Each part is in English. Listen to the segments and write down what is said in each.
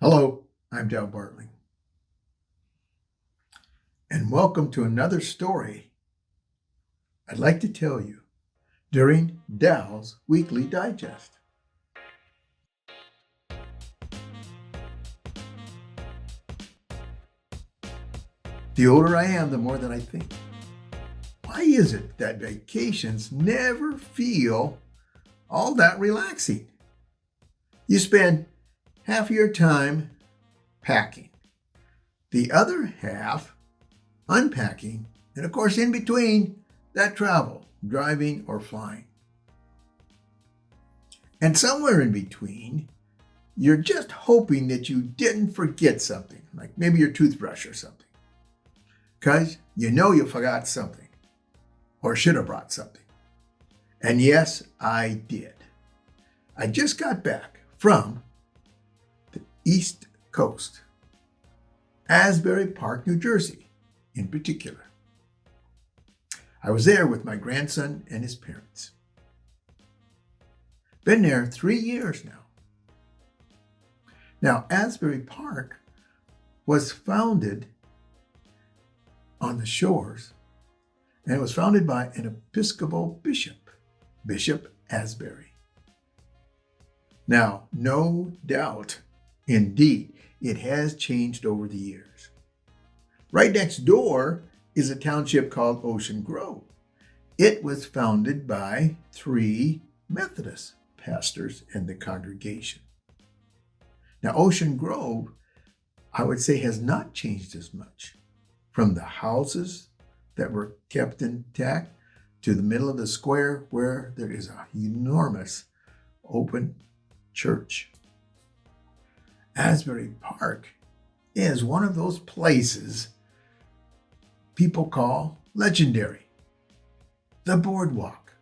Hello, I'm Bartling, and welcome to another story I'd like to tell you during Dow's Weekly Digest. The older I am, the more that I think, why is it that vacations never feel all that relaxing? You spend half your time packing, the other half unpacking, and of course, in between, that travel, driving or flying. And somewhere in between, you're just hoping that you didn't forget something, like maybe your toothbrush or something, because you know you forgot something or should have brought something. And yes, I did. I just got back from the East Coast, Asbury Park, New Jersey, in particular. I was there with my grandson and his parents. Been there 3 years now. Now, Asbury Park was founded on the shores, and it was founded by an Episcopal bishop, Bishop Asbury. Now, no doubt, indeed, it has changed over the years. Right next door is a township called Ocean Grove. It was founded by 3 Methodist pastors in the congregation. Now, Ocean Grove, I would say, has not changed as much. From the houses that were kept intact to the middle of the square where there is an enormous open church. Asbury Park is one of those places people call legendary. The boardwalk,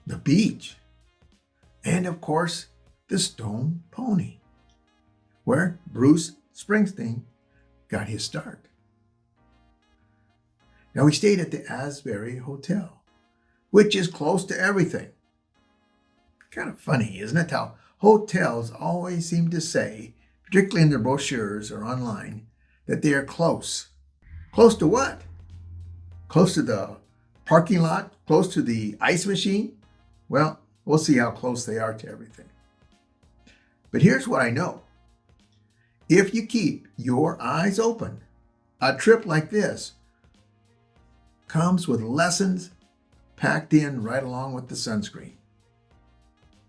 the beach, and of course, the Stone Pony, where Bruce Springsteen got his start. Now, we stayed at the Asbury Hotel, which is close to everything. Kind of funny, isn't it, how hotels always seem to say, particularly in their brochures or online, that they are close. Close to what? Close to the parking lot? Close to the ice machine? Well, we'll see how close they are to everything. But here's what I know. If you keep your eyes open, a trip like this comes with lessons packed in right along with the sunscreen.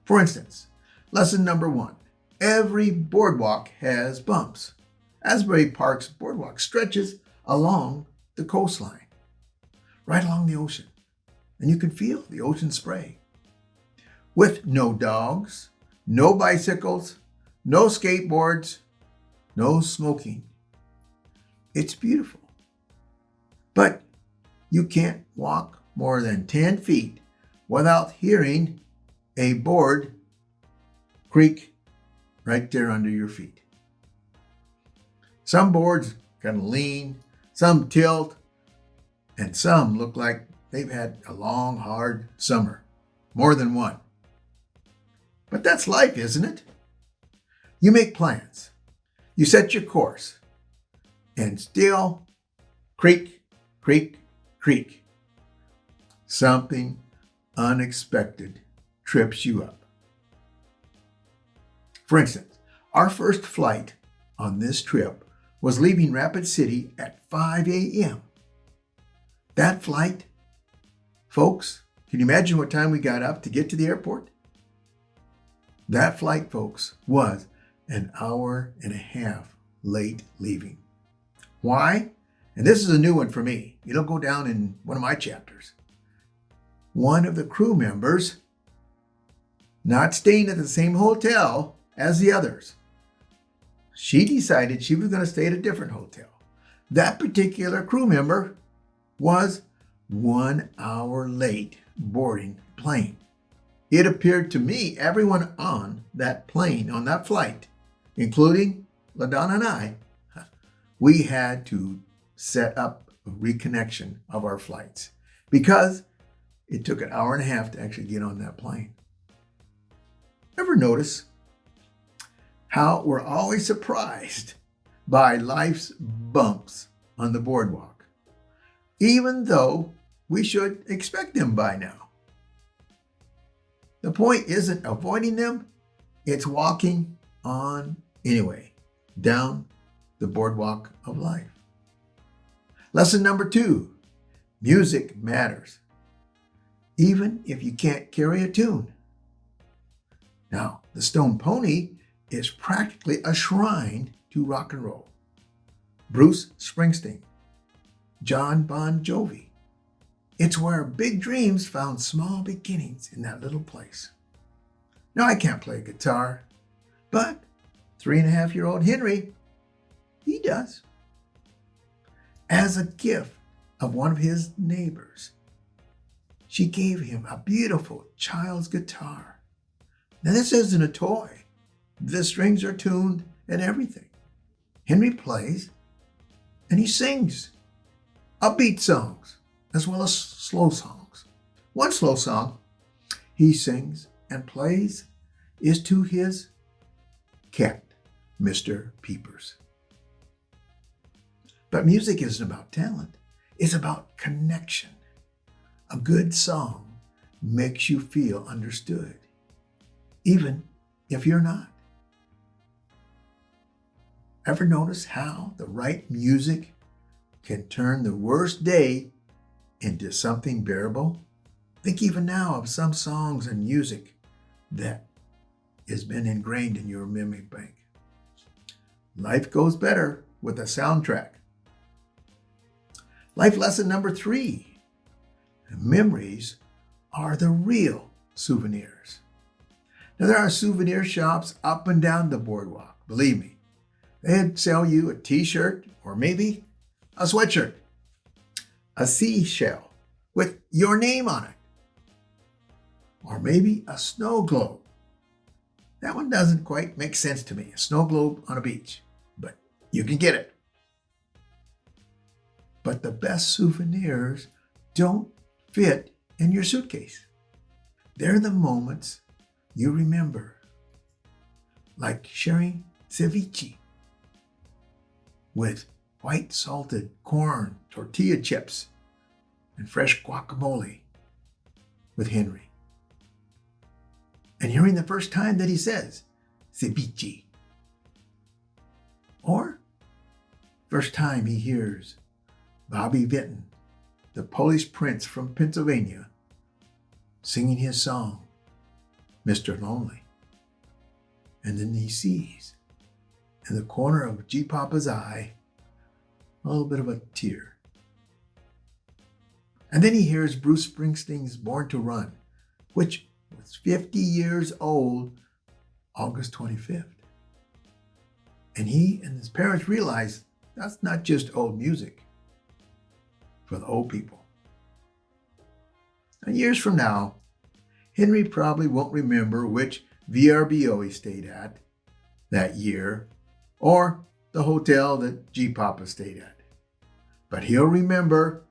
For instance, lesson number 1, every boardwalk has bumps. Asbury Park's boardwalk stretches along the coastline, right along the ocean, and you can feel the ocean spray. With no dogs, no bicycles, no skateboards, no smoking. It's beautiful. But you can't walk more than 10 feet without hearing a board creak right there under your feet. Some boards kind of lean, some tilt, and some look like they've had a long, hard summer, more than one. But that's life, isn't it? You make plans, you set your course, and still creak, creak, creak. Something unexpected trips you up. For instance, our first flight on this trip was leaving Rapid City at 5 a.m. That flight, folks, can you imagine what time we got up to get to the airport? That flight, folks, was an hour and a half late leaving. Why? And this is a new one for me. It'll go down in one of my chapters. One of the crew members, not staying at the same hotel as the others, she decided she was going to stay at a different hotel. That particular crew member was 1 hour late boarding the plane. It appeared to me everyone on that plane, on that flight, including LaDonna and I, we had to set up a reconnection of our flights because it took an hour and a half to actually get on that plane. Ever notice how we're always surprised by life's bumps on the boardwalk, even though we should expect them by now. The point isn't avoiding them, it's walking on anyway, down the boardwalk of life. Lesson number 2, music matters, even if you can't carry a tune. Now, the Stone Pony is practically a shrine to rock and roll. Bruce Springsteen, John Bon Jovi. It's where big dreams found small beginnings in that little place. Now, I can't play guitar, but 3.5-year-old Henry, he does. As a gift of one of his neighbors, she gave him a beautiful child's guitar. Now, this isn't a toy. The strings are tuned and everything. Henry plays and he sings upbeat songs as well as slow songs. One slow song he sings and plays is to his cat, Mr. Peepers. But music isn't about talent. It's about connection. A good song makes you feel understood, even if you're not. Ever notice how the right music can turn the worst day into something bearable? Think even now of some songs and music that has been ingrained in your memory bank. Life goes better with a soundtrack. Life lesson number 3. Memories are the real souvenirs. Now, there are souvenir shops up and down the boardwalk. Believe me, they'd sell you a t-shirt or maybe a sweatshirt, a seashell with your name on it, or maybe a snow globe. That one doesn't quite make sense to me, a snow globe on a beach, but you can get it. But the best souvenirs don't fit in your suitcase. They're the moments you remember, like sharing ceviche with white salted corn, tortilla chips, and fresh guacamole with Henry. And hearing the first time that he says ceviche. Or first time he hears Bobby Vinton, the Polish prince from Pennsylvania, singing his song, Mr. Lonely. And then he sees in the corner of G. Papa's eye a little bit of a tear. And then he hears Bruce Springsteen's Born to Run, which was 50 years old, August 25th. And he and his parents realize that's not just old music for the old people. And years from now, Henry probably won't remember which VRBO he stayed at that year or the hotel that G. Papa stayed at. But he'll remember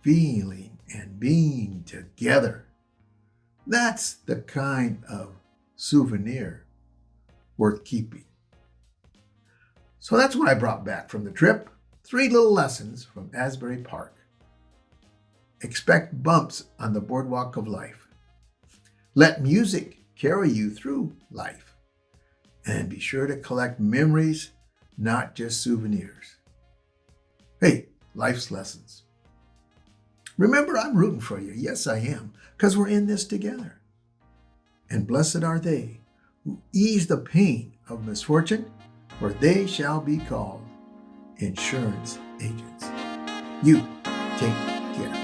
feeling and being together. That's the kind of souvenir worth keeping. So that's what I brought back from the trip. 3 little lessons from Asbury Park. Expect bumps on the boardwalk of life. Let music carry you through life. And be sure to collect memories, not just souvenirs. Hey, life's lessons. Remember, I'm rooting for you. Yes, I am, because we're in this together. And blessed are they who ease the pain of misfortune, for they shall be called insurance agents. You take care.